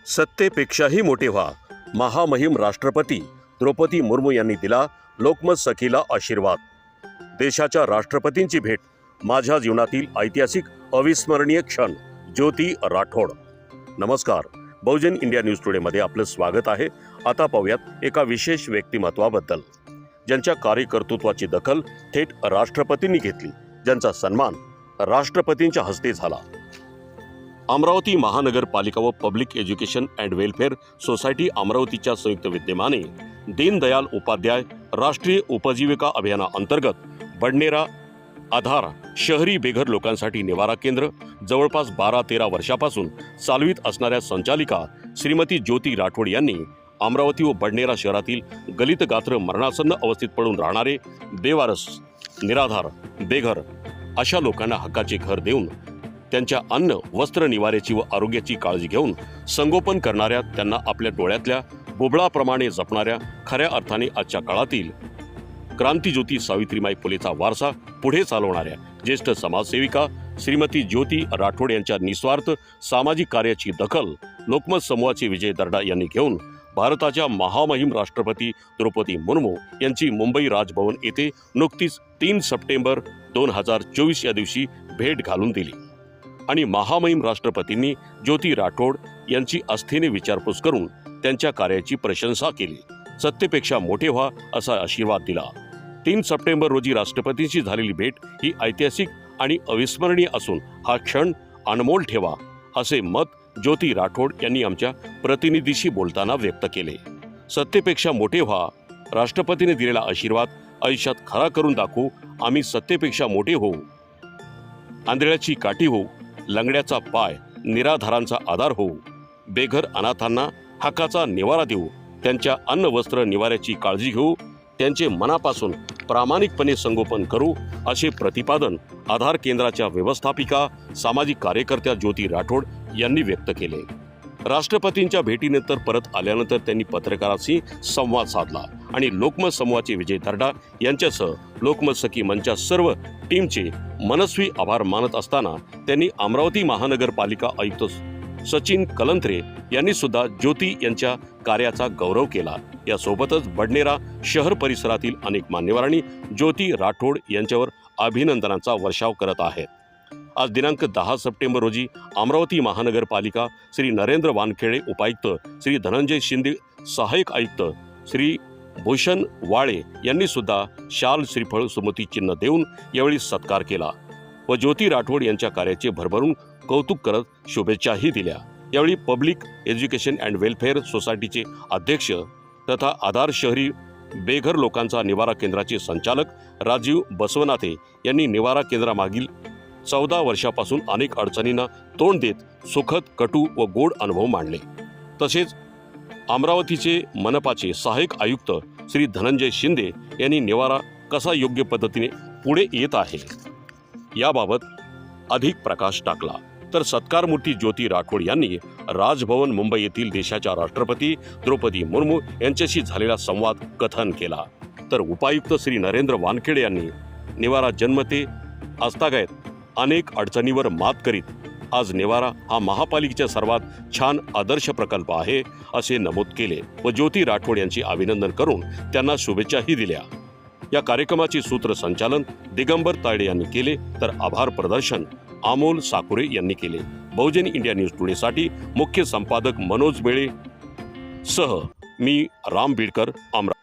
सत्तेपेक्षाही मोठे व्हा, महामहिम राष्ट्रपती द्रौपदी मुर्मू यांनी दिला लोकमत सखीला आशीर्वाद. देशाच्या राष्ट्रपतींची भेट, माझ्या जीवनातील ऐतिहासिक अविस्मरणीय क्षण. ज्योती राठोड. नमस्कार, बहुजन इंडिया न्यूज टुडे मध्ये आपलं स्वागत आहे. आता पाहूयात एका विशेष व्यक्तिमत्वाबद्दल, ज्यांच्या कार्यकर्तृत्वाची दखल थेट राष्ट्रपतींनी घेतली, ज्यांचा सन्मान राष्ट्रपतींच्या हस्ते झाला. अमरावती महानगरपालिका व public education and welfare society अमरावतीच्या संयुक्त विद्यमाने दीनदयाल उपाध्याय राष्ट्रीय उपजीविका अभियाना अंतर्गत बडनेरा आधार शहरी बेघर लोकांसाठी निवारा केंद्र जवळपास 12-13 वर्षापासून चालवित असणाऱ्या संचालिका श्रीमती ज्योती राठोड यांनी अमरावती व बडनेरा शहरातील गलित गात्र मरणासन्न अवस्थेत पडून राहणारे बेवारस, निराधार, बेघर अशा लोकांना हक्काचे घर देऊन त्यांच्या अन्न, वस्त्र, निवाऱ्याची व आरोग्याची काळजी घेऊन संगोपन करणाऱ्या, त्यांना आपल्या डोळ्यातल्या बुबळाप्रमाणे जपणाऱ्या, खऱ्या अर्थाने आजच्या काळातील क्रांतिज्योती सावित्रीबाई फुलेचा वारसा पुढे चालवणाऱ्या ज्येष्ठ समाजसेविका श्रीमती ज्योती राठोड यांच्या निस्वार्थ सामाजिक कार्याची दखल लोकमत समूहाचे विजय दर्डा यांनी घेऊन भारताच्या महामहिम राष्ट्रपती द्रौपदी मुर्मू यांची मुंबई राजभवन येथे नुकतीच 3 सप्टेंबर 2024 या दिवशी भेट घालून दिली आणि महामहिम राष्ट्रपतींनी ज्योती राठोड यांची आस्थेने विचारपूस करून त्यांच्या कार्याची प्रशंसा केली. सत्तेपेक्षा मोठे व्हा असा आशीर्वाद दिला. 3 सप्टेंबर रोजी राष्ट्रपतींशी झालेली भेट ही ऐतिहासिक आणि अविस्मरणीय असून हा क्षण अनमोल ठेवा, असे मत ज्योती राठोड यांनी आमच्या प्रतिनिधीशी बोलताना व्यक्त केले. सत्तेपेक्षा मोठे व्हा, राष्ट्रपतींनी दिलेला आशीर्वाद आयुष्यात खरा करून दाखवू. आम्ही सत्तेपेक्षा मोठे होऊ, आंधळ्याची काठी होऊ, लंगड्याचा पाय, निराधारांचा आधार होऊ, बेघर अनाथांना हक्काचा निवारा देऊ, त्यांच्या अन्न, वस्त्र, निवाऱ्याची काळजी घेऊ, त्यांचे मनापासून प्रामाणिकपणे संगोपन करू, असे प्रतिपादन आधार केंद्राच्या व्यवस्थापिका सामाजिक कार्यकर्त्या ज्योती राठोड यांनी व्यक्त केले. राष्ट्रपतींच्या भेटीनंतर परत आल्यानंतर त्यांनी पत्रकारांशी संवाद साधला आणि लोकमत समूहाचे विजय दर्डा यांच्यासह लोकमत सखी मंचच्या सर्व टीमचे मनस्वी आभार मानत असताना त्यांनी अमरावती महानगरपालिका आयुक्त सचिन कलंत्रे यांनी सुद्धा ज्योती यांच्या कार्याचा गौरव केला. यासोबतच बडनेरा शहर परिसरातील अनेक मान्यवरांनी ज्योती राठोड यांच्यावर अभिनंदनाचा वर्षाव करत आहेत. आज दिनांक 10 सप्टेंबर रोजी अमरावती महानगरपालिका श्री नरेंद्र वानखेडे उपायुक्त, श्री धनंजय शिंदे सहाय्यक आयुक्त, श्री भूषण वाळे यांनी सुद्धा शाल, श्रीफळ, सुमती चिन्ह देऊन यावेळी सत्कार केला व ज्योती राठोड यांच्या कार्याचे भरभरून कौतुक करत शुभेच्छाही दिल्या. यावेळी पब्लिक एज्युकेशन अँड वेलफेअर सोसायटीचे अध्यक्ष तथा आधार शहरी बेघर लोकांचा निवारा केंद्राचे संचालक राजीव बसवनाथे यांनी निवारा केंद्रामागील 14 वर्षापासून अनेक अडचणींना तोंड देत सुखद, कटू व गोड अनुभव मांडले. तसेच अमरावतीचे मनपाचे सहाय्यक आयुक्त श्री धनंजय शिंदे यांनी निवारा कसा योग्य पद्धतीने पुढे येत आहे याबाबत अधिक प्रकाश टाकला. तर सत्कारमूर्ती ज्योती राठोड यांनी राजभवन मुंबई येथील देशाच्या राष्ट्रपती द्रौपदी मुर्मू यांच्याशी झालेला संवाद कथन केला. तर उपायुक्त श्री नरेंद्र वानखेडे यांनी निवारा जन्मते आजतागायत अनेक अडचणीवर मात करीत आज निवारा हा महापालिकेचा सर्वात छान आदर्श प्रकल्प आहे असे नमूद केले व ज्योती राठोड यांचे अभिनंदन करून त्यांना शुभेच्छाही दिल्या. या कार्यक्रमाचे सूत्रसंचालन दिगंबर तायडे यांनी केले तर आभार प्रदर्शन अमोल साकुरे यांनी केले. बहुजन इंडिया न्यूज टुडे साठी मुख्य संपादक मनोज बेळे सह मी राम बीडकर, अमरावती.